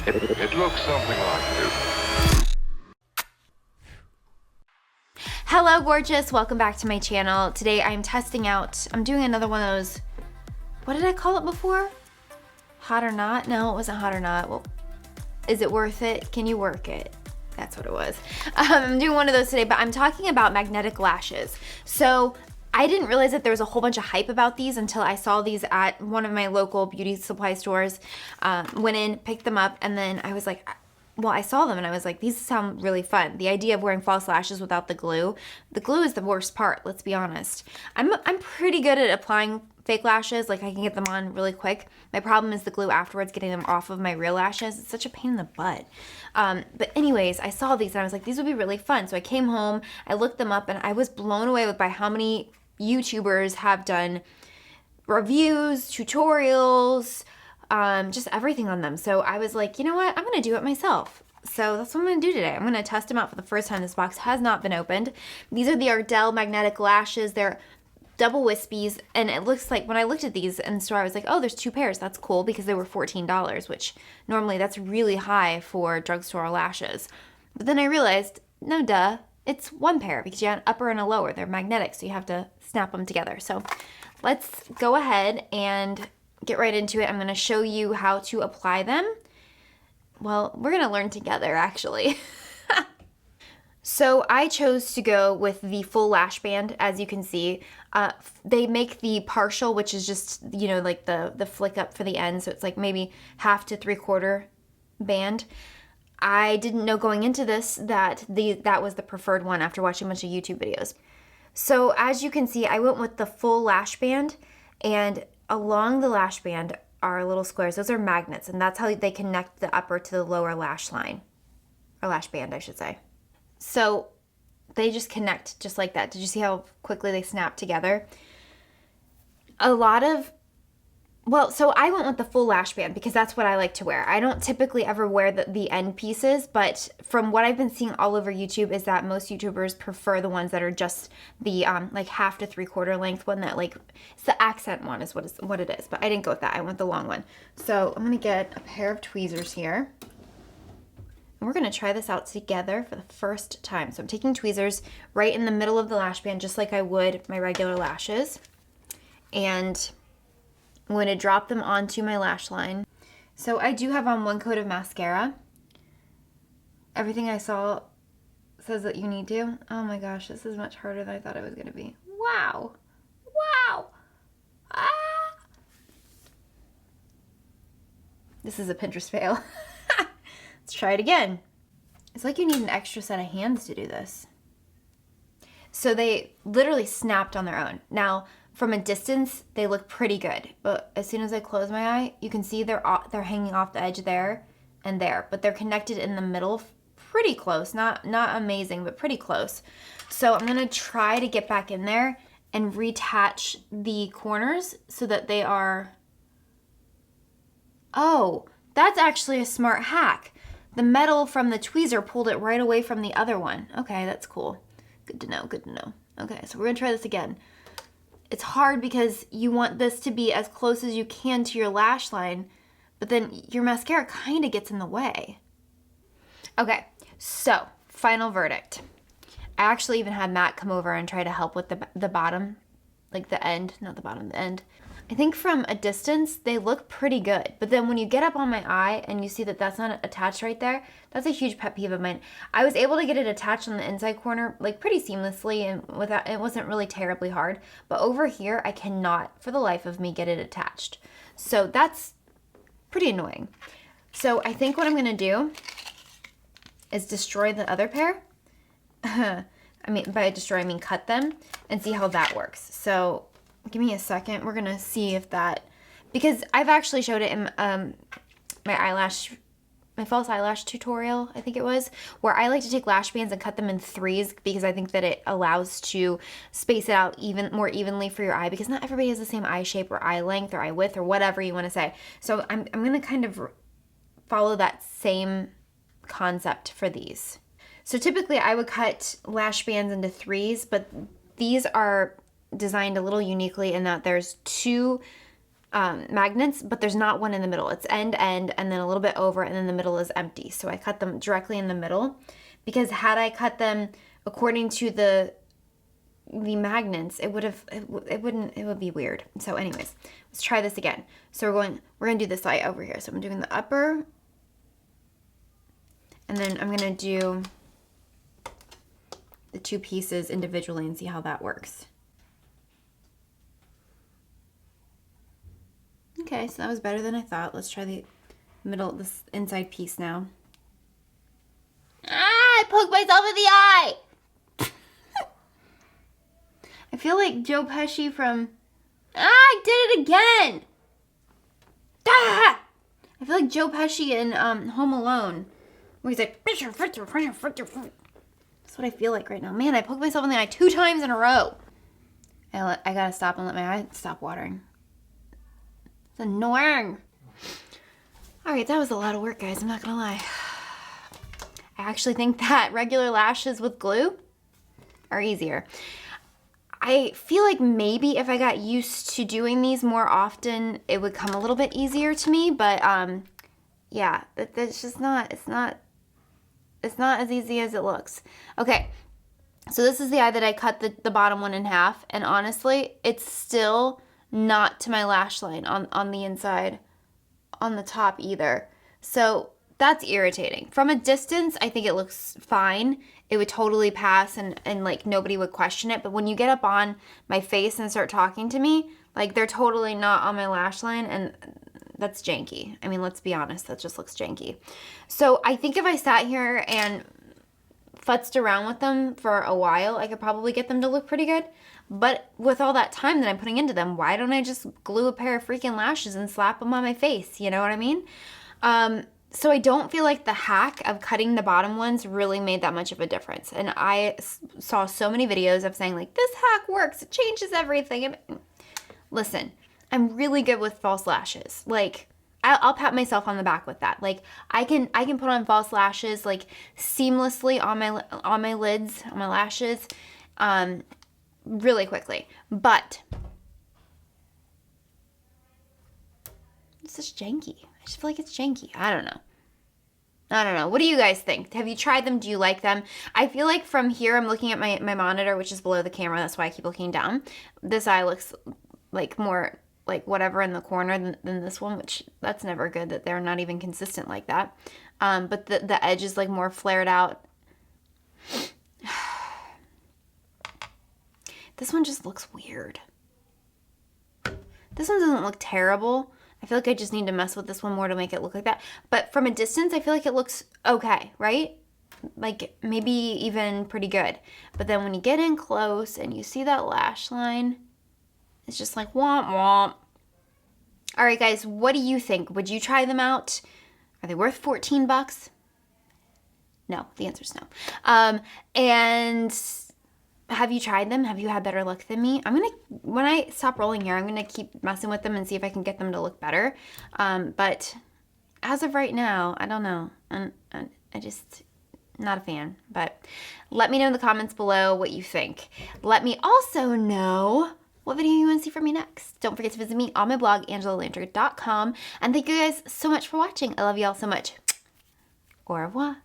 It looks something like this. Hello gorgeous, welcome back to my channel. Today I'm testing out, I'm doing another one of those, what did I call it before? Hot or not? No, it wasn't hot or not. Well, is it worth it? Can you work it? That's what it was. I'm doing one of those today, but I'm talking about magnetic lashes. So I didn't realize that there was a whole bunch of hype about these until I saw these at one of my local beauty supply stores. Went in, picked them up, and then I was like, well, I saw them and I was like, these sound really fun. The idea of wearing false lashes without the glue is the worst part, let's be honest. I'm pretty good at applying fake lashes, like I can get them on really quick. My problem is the glue afterwards, getting them off of my real lashes. It's such a pain in the butt. But anyways, I saw these and I was like, these would be really fun. So I came home, I looked them up, and I was blown away by how many YouTubers have done reviews, tutorials, just everything on them. So I was like, you know what? I'm going to do it myself. So that's what I'm going to do today. I'm going to test them out for the first time. This box has not been opened. These are the Ardell magnetic lashes. They're double wispies, and it looks like when I looked at these in the store, I was like, oh, there's two pairs. That's cool, because they were $14, which normally that's really high for drugstore lashes. But then I realized, no duh, it's one pair because you have an upper and a lower. They're magnetic, so you have to snap them together. So let's go ahead and get right into it. I'm going to show you how to apply them. Well, we're going to learn together, actually. So I chose to go with the full lash band. As you can see, they make the partial, which is just, you know, like the flick up for the end. So it's like maybe half to 3/4 band. I didn't know going into this that that was the preferred one after watching a bunch of YouTube videos. So as you can see, I went with the full lash band, and along the lash band are little squares. Those are magnets, and that's how they connect the upper to the lower lash line, or lash band, I should say. So they just connect just like that. Did you see how quickly they snap together? So I went with the full lash band because that's what I like to wear. I don't typically ever wear the end pieces, but from what I've been seeing all over YouTube is that most YouTubers prefer the ones that are just the like half to 3/4 length one, that like, it's the accent one is what it is, but I didn't go with that. I went the long one. So I'm gonna get a pair of tweezers here. And we're gonna try this out together for the first time. So I'm taking tweezers right in the middle of the lash band, just like I would my regular lashes. And I'm going to drop them onto my lash line. So I do have on one coat of mascara. Everything I saw says that you need to. Oh my gosh, this is much harder than I thought it was going to be. Wow. Wow. Ah. This is a Pinterest fail. Let's try it again. It's like you need an extra set of hands to do this. So they literally snapped on their own. Now, from a distance, they look pretty good, but as soon as I close my eye, you can see they're hanging off the edge there and there, but they're connected in the middle, pretty close. Not amazing, but pretty close. So I'm gonna try to get back in there and reattach the corners so that they are. Oh, that's actually a smart hack. The metal from the tweezer pulled it right away from the other one. Okay, that's cool. Good to know, good to know. Okay, so we're gonna try this again. It's hard because you want this to be as close as you can to your lash line, but then your mascara kind of gets in the way. Okay, so final verdict. I actually even had Matt come over and try to help with the bottom, like the end, not the bottom, the end. I think from a distance, they look pretty good. But then when you get up on my eye and you see that that's not attached right there, that's a huge pet peeve of mine. I was able to get it attached on the inside corner like pretty seamlessly, and without, it wasn't really terribly hard. But over here, I cannot for the life of me get it attached. So that's pretty annoying. So I think what I'm gonna do is destroy the other pair. I mean, by destroy, I mean cut them, and see how that works. So give me a second. We're gonna see if that, because I've actually showed it in my false eyelash tutorial, I think it was, where I like to take lash bands and cut them in 3s because I think that it allows to space it out even more evenly for your eye, because not everybody has the same eye shape or eye length or eye width or whatever you want to say. So I'm gonna kind of follow that same concept for these. So typically I would cut lash bands into 3s, but these are designed a little uniquely in that there's 2 magnets, but there's not one in the middle. It's end, and then a little bit over, and then the middle is empty. So I cut them directly in the middle, because had I cut them according to the magnets, it would be weird. So anyways, let's try this again. So we're gonna do this eye over here. So I'm doing the upper, and then I'm gonna do the two pieces individually and see how that works. Okay, so that was better than I thought. Let's try the middle, this inside piece now. I poked myself in the eye! I feel like Joe Pesci from... I did it again! Ah! I feel like Joe Pesci in Home Alone, where he's like... That's what I feel like right now. Man, I poked myself in the eye 2 times in a row. I gotta stop and let my eye stop watering. It's annoying. Alright, that was a lot of work, guys. I'm not gonna lie. I actually think that regular lashes with glue are easier. I feel like maybe if I got used to doing these more often, it would come a little bit easier to me, but yeah, it's just not, it's not as easy as it looks. Okay, so this is the eye that I cut the bottom one in half, and honestly, it's still not to my lash line on the inside, on the top either. So that's irritating. From a distance, I think it looks fine. It would totally pass and like nobody would question it. But when you get up on my face and start talking to me, like they're totally not on my lash line, and that's janky. I mean, let's be honest, that just looks janky. So I think if I sat here and futzed around with them for a while, I could probably get them to look pretty good. But with all that time that I'm putting into them, why don't I just glue a pair of freaking lashes and slap them on my face? You know what I mean? So I don't feel like the hack of cutting the bottom ones really made that much of a difference. And I saw so many videos of saying like, this hack works, it changes everything. Listen, I'm really good with false lashes. Like, I'll pat myself on the back with that. Like, I can put on false lashes like seamlessly on my lids, on my lashes, really quickly. But it's just janky. I just feel like it's janky. I don't know. What do you guys think? Have you tried them? Do you like them? I feel like from here, I'm looking at my monitor, which is below the camera. That's why I keep looking down. This eye looks like more like whatever in the corner than this one, which that's never good that they're not even consistent like that. But the edge is like more flared out. This one just looks weird. This one doesn't look terrible. I feel like I just need to mess with this one more to make it look like that. But from a distance, I feel like it looks okay, right? Like maybe even pretty good. But then when you get in close and you see that lash line, it's just like womp womp. All right, guys, what do you think? Would you try them out? Are they worth 14 bucks? No, the answer is no. And have you tried them? Have you had better luck than me? When I stop rolling here, I'm gonna keep messing with them and see if I can get them to look better. But as of right now, I don't know. I just not a fan. But let me know in the comments below what you think. Let me also know what video you want to see from me next. Don't forget to visit me on my blog, angelalanter.com. And thank you guys so much for watching. I love you all so much. Au revoir.